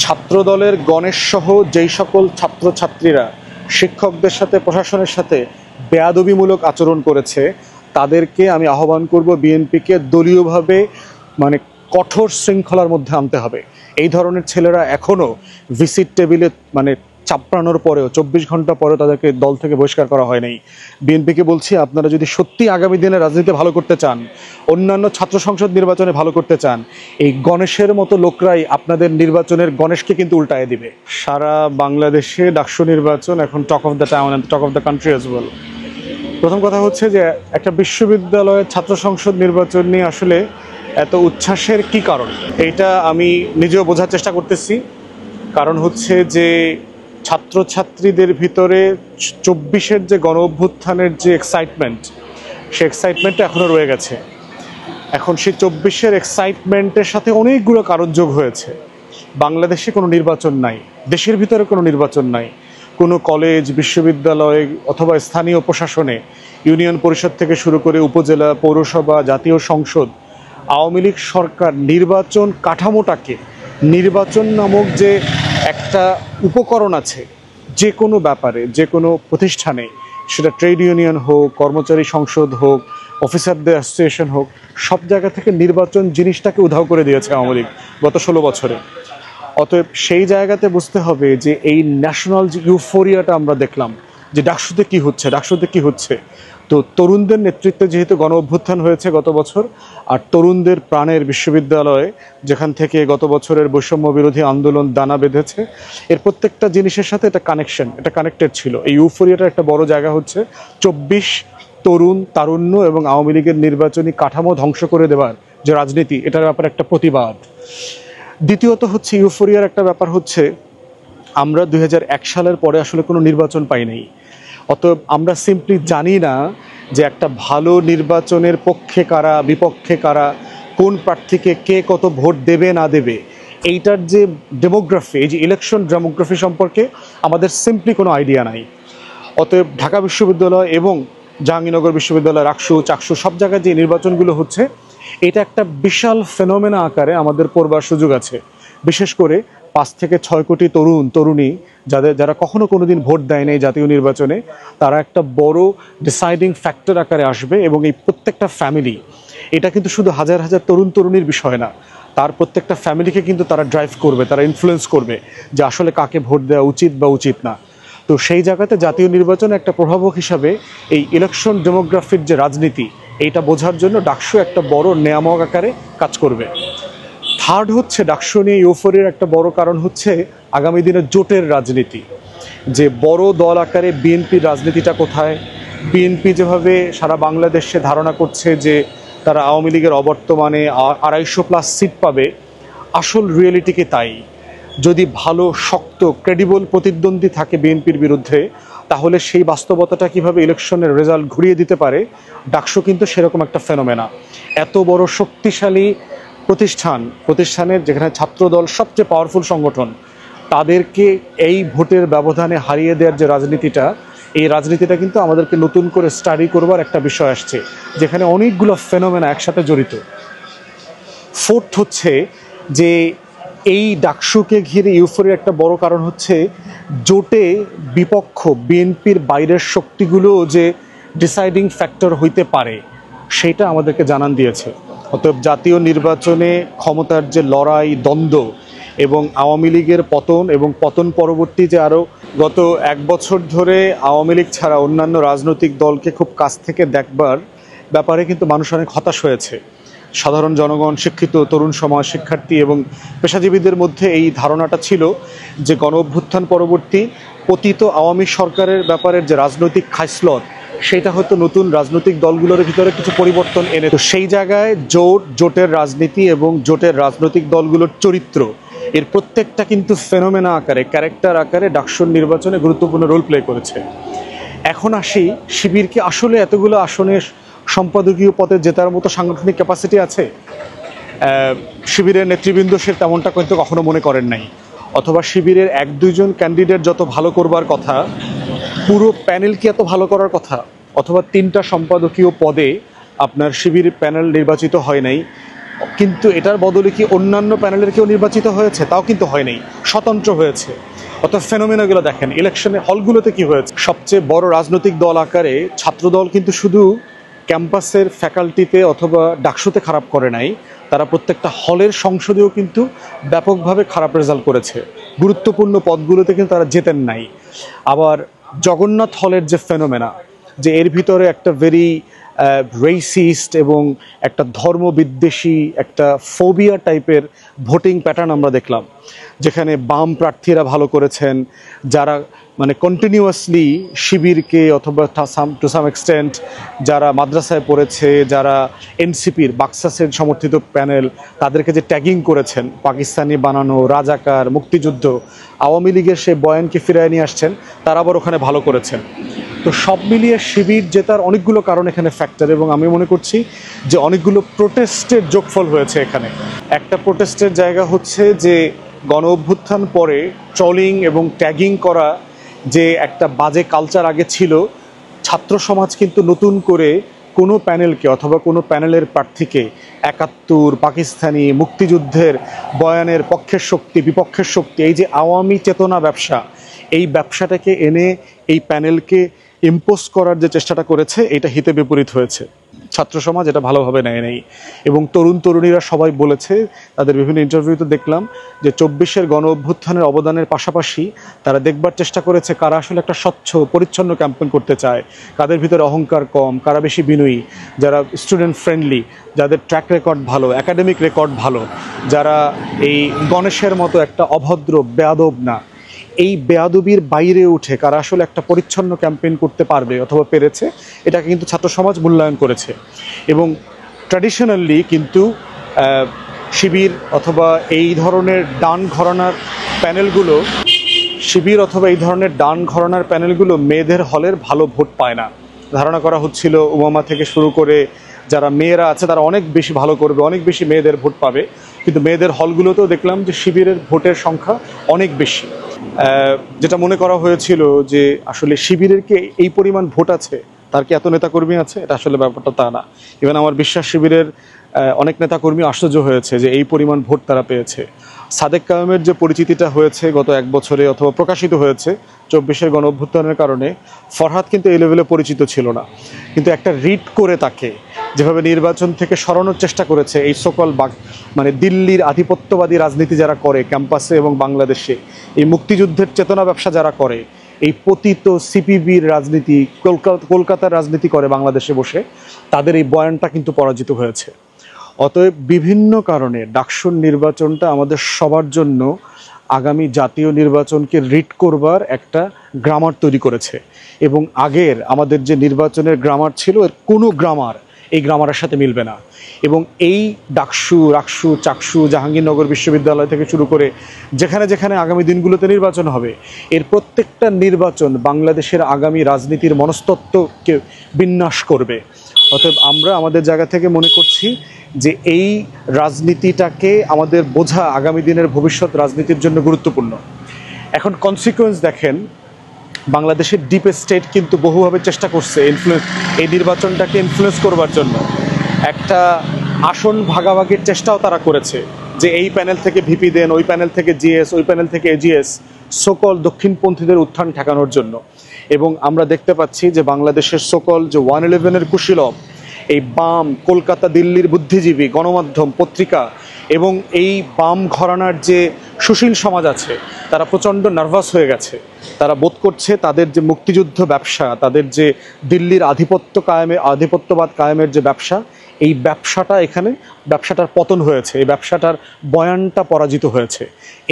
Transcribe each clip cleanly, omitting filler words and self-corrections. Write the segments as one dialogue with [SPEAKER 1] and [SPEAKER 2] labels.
[SPEAKER 1] ছাত্রদলের গণেশ সহ যেই সকল ছাত্রছাত্রীরা শিক্ষকদের সাথে প্রশাসনের সাথে বেয়াদবিমূলক আচরণ করেছে তাদেরকে আমি আহ্বান করব বিএনপিকে দলীয়ভাবে কঠোর শৃঙ্খলার মধ্যে আনতে হবে। এই ধরনের ছেলেরা এখনও ভিসিট টেবিলে চাপড়ানোর পরেও 24 ঘন্টা পরেও তাদেরকে দল থেকে বহিষ্কার করা হয়নি। বিএনপিকে বলছি, আপনারা যদি সত্যি আগামী দিনে রাজনীতি ভালো করতে চান, অন্যান্য ছাত্র সংসদ নির্বাচনে ভালো করতে চান, এই গণেশের মতো লোকরাই আপনাদের নির্বাচনের গণেশকে কিন্তু উল্টায় দিবে। সারা বাংলাদেশে ডাকসু নির্বাচন এখন talk of the town, talk of the country as well. প্রথম কথা হচ্ছে যে একটা বিশ্ববিদ্যালয়ের ছাত্র সংসদ নির্বাচন নিয়ে আসলে এত উচ্ছ্বাসের কি কারণ, এইটা আমি নিজেও বোঝার চেষ্টা করতেছি। কারণ হচ্ছে যে ছাত্রছাত্রীদের ভিতরে 24-এর যে গণ অভ্যুত্থানের যে এক্সাইটমেন্ট, সে এক্সাইটমেন্টটা এখনও রয়ে গেছে। এখন সেই 24-এর এক্সাইটমেন্টের সাথে অনেকগুলো কারণ যোগ হয়েছে। বাংলাদেশে কোনো নির্বাচন নাই, দেশের ভিতরে কোনো নির্বাচন নাই, কোনো কলেজ, বিশ্ববিদ্যালয় অথবা স্থানীয় প্রশাসনে, ইউনিয়ন পরিষদ থেকে শুরু করে উপজেলা, পৌরসভা, জাতীয় সংসদ, আওয়ামী লীগ সরকার নির্বাচন কাঠামোটাকে, নির্বাচন নামক যে একটা উপকরণ আছে যে কোনো ব্যাপারে, যে কোনো প্রতিষ্ঠানে, সেটা ট্রেড ইউনিয়ন হোক, কর্মচারী সংসদ হোক, অফিসারদের অ্যাসোসিয়েশন হোক, সব জায়গা থেকে নির্বাচন জিনিসটাকে উধাও করে দিয়েছে আওয়ামী লীগ গত 16 বছরে। অতএব সেই জায়গাতে বুঝতে হবে যে এই ন্যাশনাল যে ইউফোরিয়াটা আমরা দেখলাম যে ডাকসুতে কি হচ্ছে, তো তরুণদের নেতৃত্বে যেহেতু গণ অভ্যুত্থান হয়েছে গত বছর, আর তরুণদের প্রাণের বিশ্ববিদ্যালয়ে যেখান থেকে গত বছরের বৈষম্য বিরোধী আন্দোলন দানা বেঁধেছে, এর প্রত্যেকটা জিনিসের সাথে এটা কানেক্টেড ছিল। এই ইউফোরিয়াটার একটা বড় জায়গা হচ্ছে 24 তরুণ, তারুণ্য এবং আওয়ামী লীগের নির্বাচনী কাঠামো ধ্বংস করে দেওয়ার যে রাজনীতি, এটার ব্যাপারে একটা প্রতিবাদ। দ্বিতীয়ত হচ্ছে ইউফোরিয়ার একটা ব্যাপার হচ্ছে আমরা 2001 সালের পরে আসলে কোনো নির্বাচন পাই নাই। অতএব আমরা সিম্পলি জানি না যে একটা ভালো নির্বাচনের পক্ষে কারা, বিপক্ষে কারা, কোন প্রার্থীকে কে কত ভোট দেবে না দেবে, এইটার যে ডেমোগ্রাফি, এই যে ইলেকশন ডেমোগ্রাফি সম্পর্কে আমাদের সিম্পলি কোনো আইডিয়া নাই। অতএব ঢাকা বিশ্ববিদ্যালয় এবং জাহাঙ্গীরনগর বিশ্ববিদ্যালয়, রাকসু, চাকসু সব জায়গায় যে নির্বাচনগুলো হচ্ছে, এটা একটা বিশাল ফেনোমেনা আকারে আমাদের পড়বার সুযোগ আছে। বিশেষ করে 5 থেকে 6 কোটি তরুণ তরুণী যারা কখনো কোনোদিন ভোট দেয় নাই জাতীয় নির্বাচনে, তারা একটা বড় ডিসাইডিং ফ্যাক্টর আকারে আসবে। এবং এই প্রত্যেকটা ফ্যামিলি, এটা কিন্তু শুধু হাজার হাজার তরুণ তরুণীর বিষয় না, তার প্রত্যেকটা ফ্যামিলিকে কিন্তু তারা ড্রাইভ করবে, তারা ইনফ্লুয়েন্স করবে যে আসলে কাকে ভোট দেওয়া উচিত বা উচিত না। তো সেই জায়গাতে জাতীয় নির্বাচনে একটা প্রভাবক হিসাবে এই ইলেকশন ডেমোগ্রাফির যে রাজনীতি, এইটা বোঝার জন্য ডাকসু একটা বড় নিয়ামক আকারে কাজ করবে। থার্ড হচ্ছে ডাকসু নিয়ে ইউফোরিয়ার একটা বড় কারণ হচ্ছে আগামী দিনে জোটের রাজনীতি, যে বড় দল আকারে বিএনপির রাজনীতিটা কোথায়। বিএনপি যেভাবে সারা বাংলাদেশে ধারণা করছে যে তারা আওয়ামী লীগের অবর্তমানে 250+ সিট পাবে, আসল রিয়েলিটি কি তাই? যদি ভালো শক্ত ক্রেডিবল প্রতিদ্বন্দ্বী থাকে বিএনপির বিরুদ্ধে, তাহলে সেই বাস্তবতাটা কিভাবে ইলেকশনের রেজাল্ট ঘুরিয়ে দিতে ডাকসু কিন্তু সেরকম একটা ফেনোমেনা। এত বড় শক্তিশালী প্রতিষ্ঠানের যেখানে ছাত্রদল সবচেয়ে পাওয়ারফুল সংগঠন, তাদেরকে এই ভোটের ব্যবধানে হারিয়ে দেওয়ার যে রাজনীতিটা, এই রাজনীতিটা কিন্তু আমাদেরকে নতুন করে স্টাডি করবার একটা বিষয় আসছে, যেখানে অনেকগুলো ফেনোমেনা একসাথে জড়িত। ফোর্থ হচ্ছে যে এই ডাকসুকে ঘিরে ইউফোরিয়ার একটা বড় কারণ হচ্ছে জোটে বিপক্ষ বিএনপির বাইরের শক্তিগুলো যে ডিসাইডিং ফ্যাক্টর হইতে পারে, সেটা আমাদেরকে জানান দিয়েছে। অতএব জাতীয় নির্বাচনে ক্ষমতার যে লড়াই, দ্বন্দ্ব এবং আওয়ামী লীগের পতন এবং পতন পরবর্তী যে আরও গত 1 বছর ধরে আওয়ামী লীগ ছাড়া অন্যান্য রাজনৈতিক দলকে খুব কাছ থেকে দেখবার ব্যাপারে কিন্তু মানুষ অনেক হতাশ হয়েছে। সাধারণ জনগণ, শিক্ষিত তরুণ সমাজ, শিক্ষার্থী এবং পেশাজীবীদের মধ্যে এই ধারণাটা ছিল যে গণ অভ্যুত্থান পরবর্তী পতিত আওয়ামী সরকারের ব্যাপারের যে রাজনৈতিক খাইসলত, সেটা হয়তো নতুন রাজনৈতিক দলগুলোর ভিতরে কিছু পরিবর্তন এনে। তো সেই জায়গায় জোটের রাজনীতি এবং জোটের রাজনৈতিক দলগুলোর চরিত্র, এর প্রত্যেকটা কিন্তু ফেনোমেনা আকারে, ক্যারেক্টার আকারে ডাকসুর নির্বাচনে গুরুত্বপূর্ণ রোল প্লে করেছে। এখন আসি, শিবির কি আসলে এতগুলো আসনে সম্পাদকীয় পদে জেতার মতো সাংগঠনিক ক্যাপাসিটি আছে? শিবিরের নেতৃবৃন্দ সে তেমনটা কিন্তু কখনো মনে করেন নাই। অথবা শিবিরের 1-2 জন ক্যান্ডিডেট যত ভালো করবার কথা, পুরো প্যানেল কি এত ভালো করার কথা? অথবা 3টা সম্পাদকীয় পদে আপনার শিবির প্যানেল নির্বাচিত হয় নাই, কিন্তু এটার বদলে কি অন্যান্য প্যানেলের কেউ নির্বাচিত হয়েছে? তাও কিন্তু হয়নি, স্বতন্ত্র হয়েছে। অর্থাৎ ফেনোমেনাগুলো দেখেন, ইলেকশনে হলগুলোতে কি হয়েছে। সবচেয়ে বড় রাজনৈতিক দল আকারে ছাত্রদল কিন্তু শুধু ক্যাম্পাসের ফ্যাকাল্টিতে অথবা ডাকসুতে খারাপ করে নাই, তারা প্রত্যেকটা হলের সংসদেও কিন্তু ব্যাপকভাবে খারাপ রেজাল্ট করেছে। গুরুত্বপূর্ণ পদগুলোতে কিন্তু তারা জেতেন নাই। আবার জগন্নাথ হলের যে ফেনোমেনা, যে এর ভিতরে একটা ভেরি রেসিস্ট এবং একটা ধর্মবিদ্বেষী একটা ফোবিয়া টাইপের ভোটিং প্যাটার্ন আমরা দেখলাম, যেখানে বাম প্রার্থীরা ভালো করেছেন, যারা মানে কন্টিনিউয়াসলি শিবিরকে অথবা টু সাম এক্সটেন্ট যারা মাদ্রাসায় পড়েছে, যারা এনসিপির বাক্সাসের সমর্থিত প্যানেল, তাদেরকে যে ট্যাগিং করেছেন পাকিস্তানি বানানো, রাজাকার, মুক্তিযুদ্ধ, আওয়ামী লীগের সেই বয়ানকে ফিরিয়ে নিয়ে আসছেন, তারা আবার ওখানে ভালো করেছেন। তো সব মিলিয়ে শিবির জেতার অনেকগুলো কারণ এখানে ফ্যাক্টর, এবং আমি মনে করছি যে অনেকগুলো প্রোটেস্টের যোগফল হয়েছে এখানে। একটা প্রোটেস্টের জায়গা হচ্ছে যে গণ অভ্যুত্থান পরে ট্রলিং এবং ট্যাগিং করা যে একটা বাজে কালচার আগে ছিল, ছাত্র সমাজ কিন্তু নতুন করে কোনো প্যানেলকে অথবা কোনো প্যানেলের প্রার্থীকে ৭১, পাকিস্তানি, মুক্তিযুদ্ধের বয়ানের পক্ষের শক্তি, বিপক্ষের শক্তি, এই যে আওয়ামী চেতনা ব্যবসা, এই ব্যবসাটাকে এনে এই প্যানেলকে ইম্পোজ করার যে চেষ্টাটা করেছে, এটা হিতে বিপরীত হয়েছে। ছাত্র সমাজ এটা ভালোভাবে নেয় নেই, এবং তরুণ তরুণীরা সবাই বলেছে, তাদের বিভিন্ন ইন্টারভিউতে দেখলাম যে ২৪-এর গণ অভ্যুত্থানের অবদানের পাশাপাশি তারা দেখবার চেষ্টা করেছে কারা আসলে একটা স্বচ্ছ পরিচ্ছন্ন ক্যাম্পেইন করতে চায়, কাদের ভিতরে অহংকার কম, কারা বেশি বিনয়ী, যারা স্টুডেন্ট ফ্রেন্ডলি, যাদের ট্র্যাক রেকর্ড ভালো, একাডেমিক রেকর্ড ভালো, যারা এই গণেশের মতো একটা অভদ্র বেয়াদব না, এই বেয়াদবির বাইরে উঠে কারা আসলে একটা পরিচ্ছন্ন ক্যাম্পেইন করতে পারবে অথবা পেরেছে, এটাকে কিন্তু ছাত্র সমাজ মূল্যায়ন করেছে। এবং ট্র্যাডিশনালি কিন্তু শিবির অথবা এই ধরনের ডান ঘরানার প্যানেলগুলো মেয়েদের হলের ভালো ভোট পায় না। ধারণা করা হচ্ছিল ওবামা থেকে শুরু করে যারা মেয়েরা আছে তারা অনেক বেশি ভালো করবে, অনেক বেশি মেয়েদের ভোট পাবে, কিন্তু মেয়েদের হলগুলোতেও দেখলাম যে শিবিরের ভোটের সংখ্যা অনেক বেশি। যেটা মনে করা হয়েছিল যে আসলে শিবিরের কি এই পরিমাণ ভোট আছে, তার কি এত নেতাকর্মী আছে, এটা আসলে ব্যাপারটা তা না। ইভেন আমার বিশ্বাস শিবিরের অনেক নেতাকর্মী আশ্চর্য হয়েছে যে এই পরিমাণ ভোট তারা পেয়েছে। সাদেক কায়েমের যে পরিচিতিটা হয়েছে গত ১ বছরে অথবা প্রকাশিত হয়েছে ২৪-এর গণ অভ্যুত্থানের কারণে, ফরহাদ কিন্তু এই লেভেলে পরিচিত ছিল না, কিন্তু একটা রিট করে তাকে যেভাবে নির্বাচন থেকে সরানোর চেষ্টা করেছে এই সকল মানে দিল্লির আধিপত্যবাদী রাজনীতি যারা করে ক্যাম্পাসে এবং বাংলাদেশে, এই মুক্তিযুদ্ধের চেতনা ব্যবসা যারা করে, এই পতিত সিপিবির রাজনীতি, কলকাতার রাজনীতি করে বাংলাদেশে বসে, তাদের এই বয়ানটা কিন্তু পরাজিত হয়েছে। অতএব বিভিন্ন কারণে ডাকসুর নির্বাচনটা আমাদের সবার জন্য আগামী জাতীয় নির্বাচনকে রিড করবার একটা গ্রামার তৈরি করেছে, এবং আগের আমাদের যে নির্বাচনের গ্রামার ছিল এর কোনো গ্রামার এই গ্রামারের সাথে মিলবে না। এবং এই ডাকসু, রাকসু, চাকসু, জাহাঙ্গীরনগর বিশ্ববিদ্যালয় থেকে শুরু করে যেখানে যেখানে আগামী দিনগুলোতে নির্বাচন হবে, এর প্রত্যেকটা নির্বাচন বাংলাদেশের আগামী রাজনীতির মনস্তত্ত্বকে বিন্যাস করবে। অতএব আমরা আমাদের জায়গা থেকে মনে করছি যে এই রাজনীতিটাকে আমাদের বোঝা আগামী দিনের ভবিষ্যৎ রাজনীতির জন্য গুরুত্বপূর্ণ। এখন কনসিকুয়েন্স দেখেন, বাংলাদেশের ডিপ স্টেট কিন্তু বহুভাবে চেষ্টা করছে এই নির্বাচনটাকে ইনফ্লুয়েন্স করবার জন্য। একটা আসন ভাগাভাগির চেষ্টাও তারা করেছে, যে এই প্যানেল থেকে ভিপি দেন, ওই প্যানেল থেকে জিএস, ওই প্যানেল থেকে এজিএস, সকল দক্ষিণপন্থীদের উত্থান ঠেকানোর জন্য। এবং আমরা দেখতে পাচ্ছি যে বাংলাদেশের সকল যে 111-এর কুশীলব, এই বাম, কলকাতা দিল্লির বুদ্ধিজীবী, গণমাধ্যম, পত্রিকা এবং এই বাম ঘরানার যে সুশীল সমাজ আছে, তারা প্রচণ্ড নার্ভাস হয়ে গেছে। তারা বোধ করছে তাদের যে মুক্তিযুদ্ধ ব্যবসা, তাদের যে দিল্লির আধিপত্যবাদ কায়েমের যে ব্যবসা, এই ব্যবসাটার পতন হয়েছে, এই ব্যবসাটার বয়ানটা পরাজিত হয়েছে।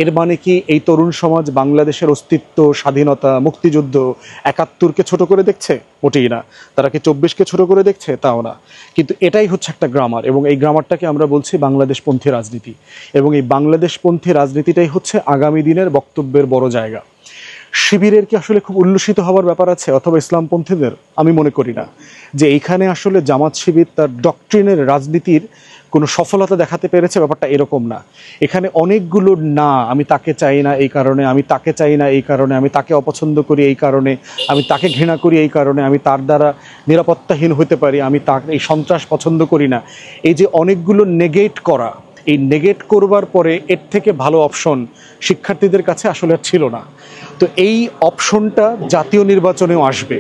[SPEAKER 1] এর মানে কি এই তরুণ সমাজ বাংলাদেশের অস্তিত্ব, স্বাধীনতা, মুক্তিযুদ্ধ, ৭১-কে ছোট করে দেখছে? মোটেই না। তারা কি ২৪-কে ছোট করে দেখছে? তাও না। কিন্তু এটাই হচ্ছে একটা গ্রামার, এবং এই গ্রামারটাকে আমরা বলছি বাংলাদেশপন্থী রাজনীতি, এবং এই বাংলাদেশপন্থী রাজনীতিটাই হচ্ছে আগামী দিনের বক্তব্যের বড় জায়গা। শিবিরের কি আসলে খুব উল্লসিত হওয়ার ব্যাপার আছে, অথবা ইসলামপন্থীদের? আমি মনে করি না। যে এইখানে আসলে জামাত শিবির তার ডক্ট্রিনের রাজনীতির কোনো সফলতা দেখাতে পেরেছে, ব্যাপারটা এরকম না। এখানে অনেকগুলো না, আমি তাকে চাই না এই কারণে, আমি তাকে চাই না এই কারণে, আমি তাকে অপছন্দ করি এই কারণে, আমি তাকে ঘৃণা করি এই কারণে, আমি তার দ্বারা নিরাপত্তাহীন হতে পারি, আমি তার এই সন্ত্রাস পছন্দ করি না। এই যে অনেকগুলো নেগেট করা, এই নেগেট করবার পরে এর থেকে ভালো অপশন শিক্ষার্থীদের কাছে আসলে ছিল না। তো এই অপশনটা জাতীয় নির্বাচনেও আসবে।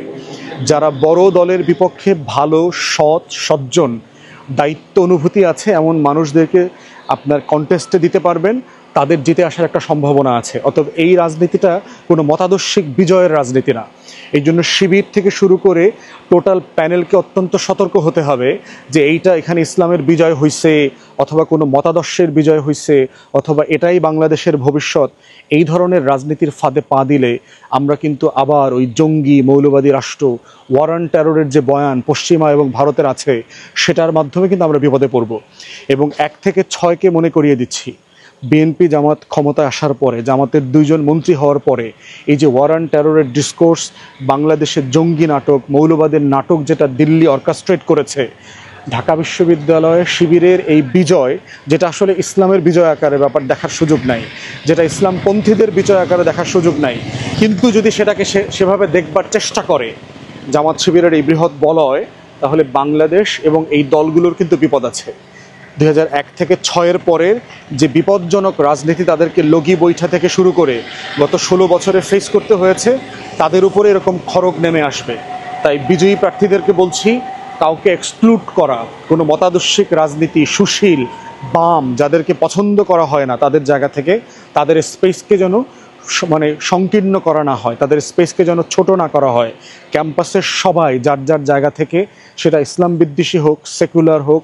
[SPEAKER 1] যারা বড় দলের বিপক্ষে ভালো, সৎ, সজ্জন, দায়িত্ব অনুভূতি আছে এমন মানুষদেরকে আপনার কন্টেস্টে দিতে পারবেন, তাদের জিতে আসার একটা সম্ভাবনা আছে। অতএব এই রাজনীতিটা কোনো মতাদর্শিক বিজয়ের রাজনীতি না। এই জন্য শিবির থেকে শুরু করে টোটাল প্যানেলকে অত্যন্ত সতর্ক হতে হবে যে এইটা এখানে ইসলামের বিজয় হইছে, অথবা কোনো মতাদর্শের বিজয় হইছে, অথবা এটাই বাংলাদেশের ভবিষ্যৎ। এই ধরনের রাজনীতির ফাঁদে পা দিলে আমরা কিন্তু আবার ওই জঙ্গি মৌলবাদী রাষ্ট্র, ওয়ার অন টেররের যে বয়ান পশ্চিমা এবং ভারতের আছে, সেটার মাধ্যমে কিন্তু আমরা বিপদে পড়ব। এবং 1 থেকে 6কে মনে করিয়ে দিচ্ছি, বিএনপি জামাত ক্ষমতায় আসার পরে, জামাতের 2 জন মন্ত্রী হওয়ার পরে এই যে ওয়ার অন টেররের ডিসকোর্স, বাংলাদেশের জঙ্গি নাটক, মৌলবাদের নাটক যেটা দিল্লি অর্কেস্ট্রেট করেছে, ঢাকা বিশ্ববিদ্যালয়ে শিবিরের এই বিজয়, যেটা আসলে ইসলামের বিজয় আকারে ব্যাপার দেখার সুযোগ নাই, যেটা ইসলামপন্থীদের বিজয় আকারে দেখার সুযোগ নাই, কিন্তু যদি সেটাকে সেভাবে দেখবার চেষ্টা করে জামাত শিবিরের এই বৃহৎ বলয়, তাহলে বাংলাদেশ এবং এই দলগুলোর কিন্তু বিপদ আছে। 2001 থেকে 6-এর পরের যে বিপজ্জনক রাজনীতি তাদেরকে লগি বৈঠা থেকে শুরু করে গত 16 বছরে ফেস করতে হয়েছে, তাদের উপরে এরকম খড়গ নেমে আসবে। তাই বিজয়ী প্রার্থীদেরকে বলছি, কাউকে এক্সক্লুড করা, কোনো মতাদর্শিক রাজনীতি, সুশীল, বাম যাদেরকে পছন্দ করা হয় না, তাদের জায়গা থেকে তাদের স্পেসকে যেন মানে সংকীর্ণ করা না হয়, তাদের স্পেসকে যেন ছোট না করা হয়। ক্যাম্পাসের সবাই যার যার জায়গা থেকে, সেটা ইসলাম বিদ্বেষী হোক, সেকুলার হোক,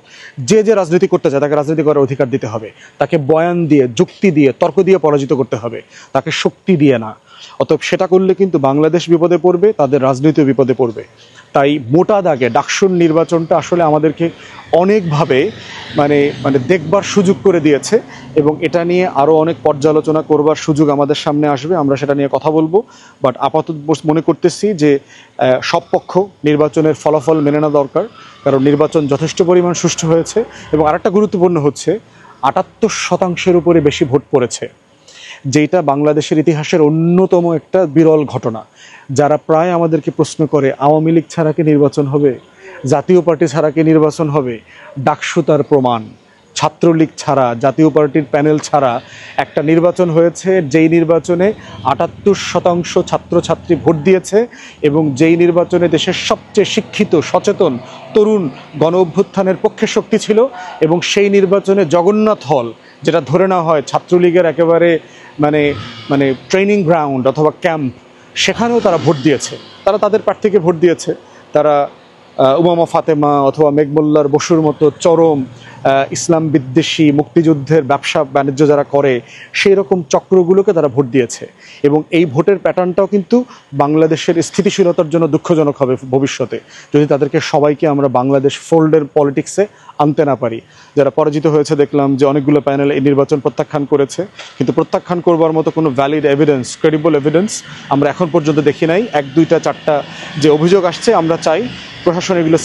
[SPEAKER 1] যে যে রাজনীতি করতে চায় তাকে রাজনীতি করার অধিকার দিতে হবে। তাকে বয়ান দিয়ে, যুক্তি দিয়ে, তর্ক দিয়ে পরাজিত করতে হবে, তাকে শক্তি দিয়ে না। অতএব সেটা করলে কিন্তু বাংলাদেশ বিপদে পড়বে, তাদের রাজনীতিও বিপদে পড়বে। তাই মোটা দাগে ডাকসুর নির্বাচনটা আসলে আমাদেরকে অনেকভাবে মানে দেখবার সুযোগ করে দিয়েছে, এবং এটা নিয়ে আরও অনেক পর্যালোচনা করবার সুযোগ আমাদের সামনে আসবে, আমরা সেটা নিয়ে কথা বলবো। বাট আপাতত মনে করতেছি যে সব পক্ষ নির্বাচনের ফলাফল মেনে নেওয়া দরকার, কারণ নির্বাচন যথেষ্ট পরিমাণ সুষ্ঠু হয়েছে। এবং আরেকটা গুরুত্বপূর্ণ হচ্ছে, 78% উপরে বেশি ভোট পড়েছে, যেটা বাংলাদেশের ইতিহাসের অন্যতম একটা বিরল ঘটনা। যারা প্রায় আমাদেরকে প্রশ্ন করে আওয়ামী লীগ ছাড়া কি নির্বাচন হবে, জাতীয় পার্টি ছাড়া কি নির্বাচন হবে, ডাকসু তার প্রমাণ। ছাত্রলীগ ছাড়া, জাতীয় পার্টির প্যানেল ছাড়া একটা নির্বাচন হয়েছে, যেই নির্বাচনে 78% ছাত্রছাত্রী ভোট দিয়েছে, এবং যেই নির্বাচনে দেশের সবচেয়ে শিক্ষিত, সচেতন তরুণ গণ অভ্যুত্থানের পক্ষে শক্তি ছিল, এবং সেই নির্বাচনে জগন্নাথ হল, যেটা ধরে নেওয়া হয় ছাত্রলীগের একেবারে মানে ট্রেনিং গ্রাউন্ড অথবা ক্যাম্প, সেখানেও তারা ভোট দিয়েছে। তারা তাদের প্রার্থীকে ভোট দিয়েছে। তারা উমামা ফাতেমা অথবা মেঘমোল্লার বসুর মতো চরম ইসলাম বিদ্বেষী, মুক্তিযুদ্ধের ব্যবসা বাণিজ্য যারা করে, সেই রকম চক্রগুলোকে তারা ভোট দিয়েছে। এবং এই ভোটের প্যাটার্নটাও কিন্তু বাংলাদেশের স্থিতিশীলতার জন্য দুঃখজনক হবে ভবিষ্যতে, যদি তাদেরকে সবাইকে আমরা বাংলাদেশ ফোল্ডের পলিটিক্সে আনতে না পারি। যারা পরাজিত হয়েছে দেখলাম যে অনেকগুলো প্যানেল এই নির্বাচন প্রত্যাখ্যান করেছে, কিন্তু প্রত্যাখ্যান করবার মতো কোনো ভ্যালিড এভিডেন্স, ক্রেডিবল এভিডেন্স আমরা এখন পর্যন্ত দেখি নাই। 1, 2, 4টা যে অভিযোগ আসছে, আমরা চাই প্রশাসন এগুলো